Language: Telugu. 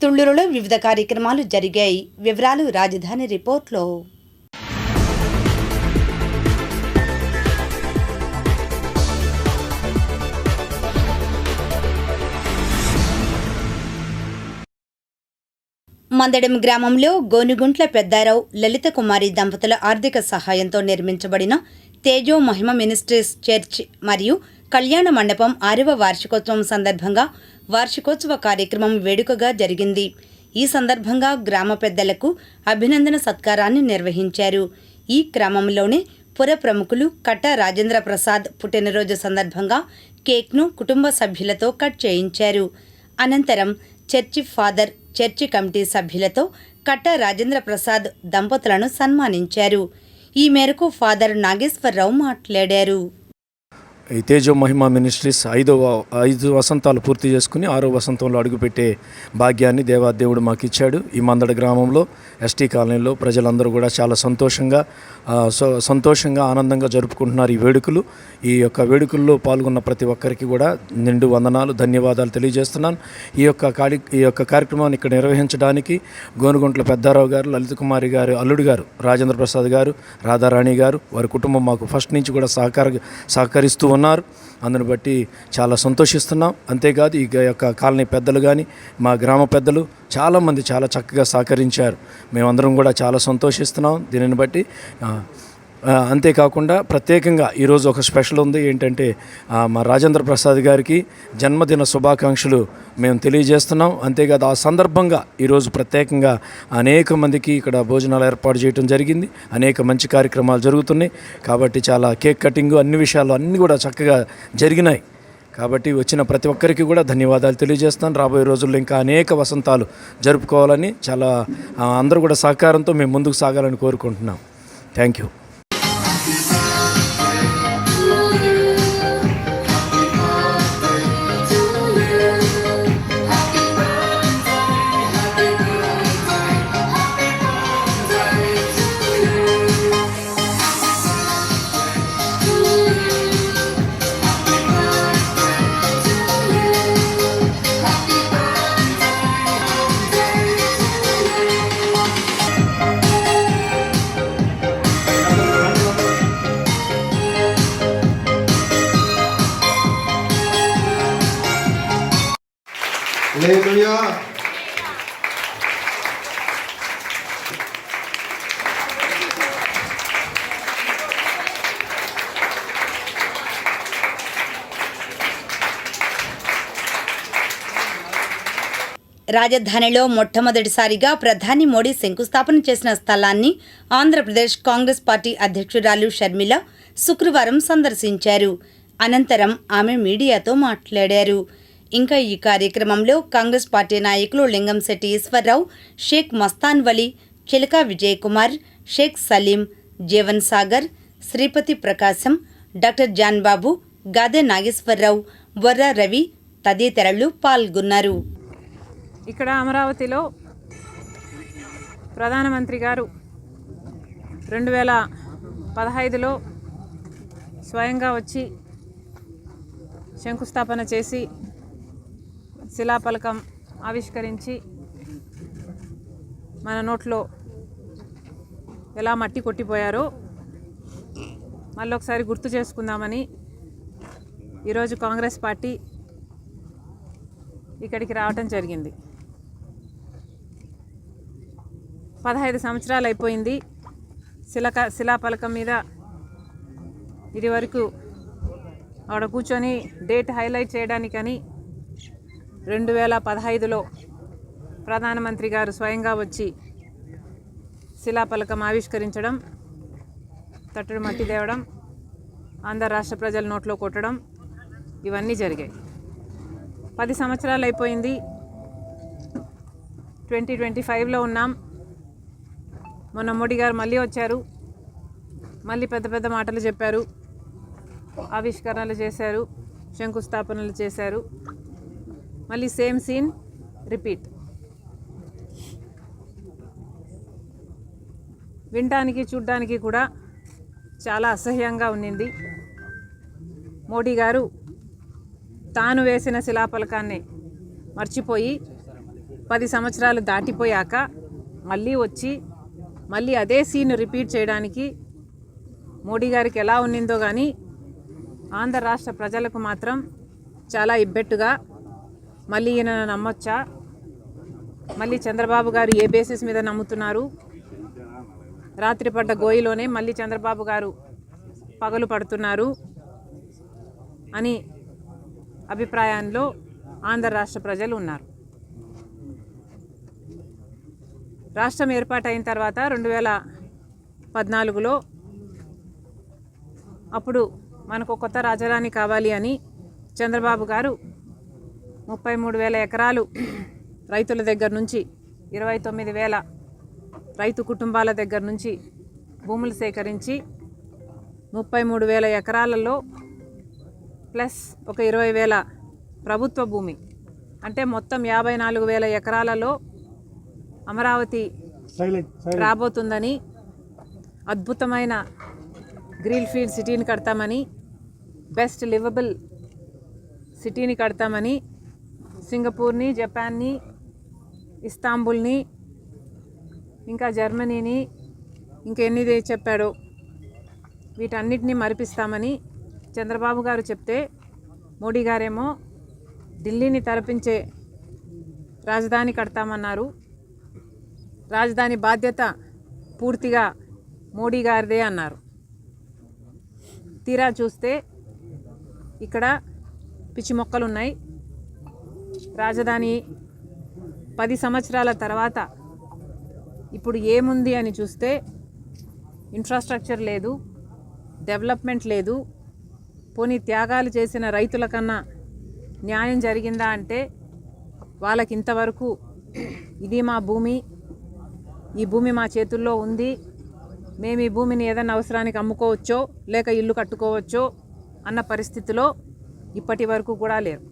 తుళ్లూరులో వివిధ కార్యక్రమాలు జరిగాయి. వివరాలు రాజధాని రిపోర్ట్లో. మందడం గ్రామంలో గోనుగుంట్ల పెద్దారావు లలిత కుమారి దంపతుల ఆర్థిక సహాయంతో నిర్మించబడిన తేజో మహిమ మినిస్ట్రీస్ చర్చ్ మరియు కళ్యాణ మండపం 6వ వార్షికోత్సవం సందర్భంగా వార్షికోత్సవ కార్యక్రమం వేడుకగా జరిగింది. ఈ సందర్భంగా గ్రామ పెద్దలకు అభినందన సత్కారాన్ని నిర్వహించారు. ఈ క్రమంలోనే పుర ప్రముఖులు కట్ట రాజేంద్ర ప్రసాద్ పుట్టినరోజు సందర్భంగా కేక్ను కుటుంబ సభ్యులతో కట్ చేయించారు. అనంతరం చర్చి ఫాదర్, చర్చి కమిటీ సభ్యులతో కట్ట రాజేంద్ర ప్రసాద్ దంపతులను సన్మానించారు. ఈ మేరకు ఫాదర్ నాగేశ్వరరావు మాట్లాడారు. ఈ తేజో మహిమ మినిస్ట్రీస్ 5 వసంతాలు పూర్తి చేసుకుని 6వ వసంతంలో అడుగుపెట్టే భాగ్యాన్ని దేవాదేవుడు మాకు ఇచ్చాడు. ఈ మందడ గ్రామంలో ఎస్టీ కాలనీలో ప్రజలందరూ కూడా చాలా సంతోషంగా ఆనందంగా జరుపుకుంటున్నారు ఈ వేడుకలు. ఈ యొక్క వేడుకల్లో పాల్గొన్న ప్రతి ఒక్కరికి కూడా నిండు వందనాలు, ధన్యవాదాలు తెలియజేస్తున్నాను. ఈ యొక్క కార్యక్రమాన్ని ఇక్కడ నిర్వహించడానికి గోనుగుంట్ల పెద్దారావు గారు, లలిత కుమారి గారు అల్లుడు గారు రాజేంద్ర ప్రసాద్ గారు, రాధారాణి గారు, వారి కుటుంబం మాకు ఫస్ట్ నుంచి కూడా సహకరిస్తూ ఉన్నారు. అందును బట్టి చాలా సంతోషిస్తున్నాం. అంతేకాదు ఈ యొక్క కాలనీ పెద్దలు కానీ మా గ్రామ పెద్దలు చాలామంది చాలా చక్కగా సహకరించారు. మేమందరం కూడా చాలా సంతోషిస్తున్నాం దీనిని బట్టి. అంతేకాకుండా ప్రత్యేకంగా ఈరోజు ఒక స్పెషల్ ఉంది. ఏంటంటే మా రాజేంద్ర ప్రసాద్ గారికి జన్మదిన శుభాకాంక్షలు మేము తెలియజేస్తున్నాం. అంతేకాదు ఆ సందర్భంగా ఈరోజు ప్రత్యేకంగా అనేక మందికి ఇక్కడ భోజనాలు ఏర్పాటు చేయడం జరిగింది. అనేక మంచి కార్యక్రమాలు జరుగుతున్నాయి. కాబట్టి చాలా కేక్ కటింగ్ అన్ని విషయాలు అన్నీ కూడా చక్కగా జరిగినాయి. కాబట్టి వచ్చిన ప్రతి ఒక్కరికి కూడా ధన్యవాదాలు తెలియజేస్తాను. రాబోయే రోజుల్లో ఇంకా అనేక వసంతాలు జరుపుకోవాలని చాలా అందరూ కూడా సహకారంతో మేము ముందుకు సాగాలని కోరుకుంటున్నాం. Thank you. Haleluya. రాజధానిలో మొట్టమొదటిసారిగా ప్రధాని మోడీ శంకుస్థాపన చేసిన స్థలాన్ని ఆంధ్రప్రదేశ్ కాంగ్రెస్ పార్టీ అధ్యక్షురాలు షర్మిల శుక్రవారం సందర్శించారు. అనంతరం ఆమె మీడియాతో మాట్లాడారు. ఇంకా ఈ కార్యక్రమంలో కాంగ్రెస్ పార్టీ నాయకులు లింగంశెట్టి ఈశ్వరరావు, షేక్ మస్తాన్ వలి, చిలక విజయ్ కుమార్, షేక్ సలీం, జీవన్ సాగర్, శ్రీపతి ప్రకాశం, డాక్టర్ జాన్ బాబు, గాదె నాగేశ్వరరావు, బొర్రా రవి తదితరులు పాల్గొన్నారు. ఇక్కడ అమరావతిలో ప్రధానమంత్రి గారు 2015లో స్వయంగా వచ్చి శంకుస్థాపన చేసి శిలాఫలకం ఆవిష్కరించి మన నోట్లో ఎలా మట్టి కొట్టిపోయారో మళ్ళొకసారి గుర్తు చేసుకుందామని ఈరోజు కాంగ్రెస్ పార్టీ ఇక్కడికి రావటం జరిగింది. 15 సంవత్సరాలు అయిపోయింది. శిలాఫలకం మీద ఇది వరకు ఆడ కూర్చొని డేట్ హైలైట్ చేయడానికని 2015లో ప్రధానమంత్రి గారు స్వయంగా వచ్చి శిలాఫలకం ఆవిష్కరించడం, తట్టడి మట్టి తేవడం, ఆంధ్ర రాష్ట్ర ప్రజల నోట్లో కొట్టడం ఇవన్నీ జరిగాయి. 10 సంవత్సరాలు అయిపోయింది. 2025లో ఉన్నాం. మొన్న మోడీ గారు మళ్ళీ వచ్చారు. మళ్ళీ పెద్ద పెద్ద మాటలు చెప్పారు, ఆవిష్కరణలు చేశారు, శంకుస్థాపనలు చేశారు. మళ్ళీ సేమ్ సీన్ రిపీట్. వినడానికి చూడడానికి కూడా చాలా అసహ్యంగా ఉన్నింది. మోడీ గారు తాను వేసిన శిలాఫలకాన్ని మర్చిపోయి 10 సంవత్సరాలు దాటిపోయాక మళ్ళీ వచ్చి మళ్ళీ అదే సీన్ రిపీట్ చేయడానికి మోడీ గారికి ఎలా ఉన్నిందో కానీ ఆంధ్ర రాష్ట్ర ప్రజలకు మాత్రం చాలా ఇబ్బెట్టుగా మళ్ళీ ఈయన నమ్మొచ్చా, మళ్ళీ చంద్రబాబు గారు ఏ బేసిస్ మీద నమ్ముతున్నారు, రాత్రి పడ్డ గోయిలోనే మళ్ళీ చంద్రబాబు గారు పగలు పడుతున్నారు అని అభిప్రాయంలో ఆంధ్ర రాష్ట్ర ప్రజలు ఉన్నారు. రాష్ట్రం ఏర్పాటైన తర్వాత 2014లో అప్పుడు మనకు కొత్త రాజధాని కావాలి అని చంద్రబాబు గారు 33,000 ఎకరాలు రైతుల దగ్గర నుంచి 29,000 రైతు కుటుంబాల దగ్గర నుంచి భూములు సేకరించి 33,000 ఎకరాలలో ప్లస్ ఒక 20,000 ప్రభుత్వ భూమి అంటే మొత్తం 54,000 ఎకరాలలో అమరావతి రాబోతుందని, అద్భుతమైన గ్రీన్ ఫీల్డ్ సిటీని కడతామని, బెస్ట్ లివబుల్ సిటీని కడతామని సింగపూర్ని, జపాన్ని, ఇస్తాంబుల్ని, ఇంకా జర్మనీని, ఇంకెన్ని చెప్పాడో వీటన్నిటిని మరిపిస్తామని చంద్రబాబు గారు చెప్తే మోడీ గారేమో ఢిల్లీని తలపించే రాజధాని కడతామన్నారు. రాజధాని బాధ్యత పూర్తిగా మోడీ గారిదే అన్నారు. తీరా చూస్తే ఇక్కడ పిచ్చి మొక్కలు ఉన్నాయి. రాజధాని 10 సంవత్సరాల తర్వాత ఇప్పుడు ఏముంది అని చూస్తే ఇన్ఫ్రాస్ట్రక్చర్ లేదు, డెవలప్మెంట్ లేదు. పోనీ త్యాగాలు చేసిన రైతుల కన్నా న్యాయం జరిగిందా అంటే వాళ్ళకి ఇంతవరకు ఇది మా భూమి, ఈ భూమి మా చేతుల్లో ఉంది, మేము ఈ భూమిని ఏదైనా అవసరానికి అమ్ముకోవచ్చో లేక ఇల్లు కట్టుకోవచ్చో అన్న పరిస్థితిలో ఇప్పటి వరకు కూడా లేరు.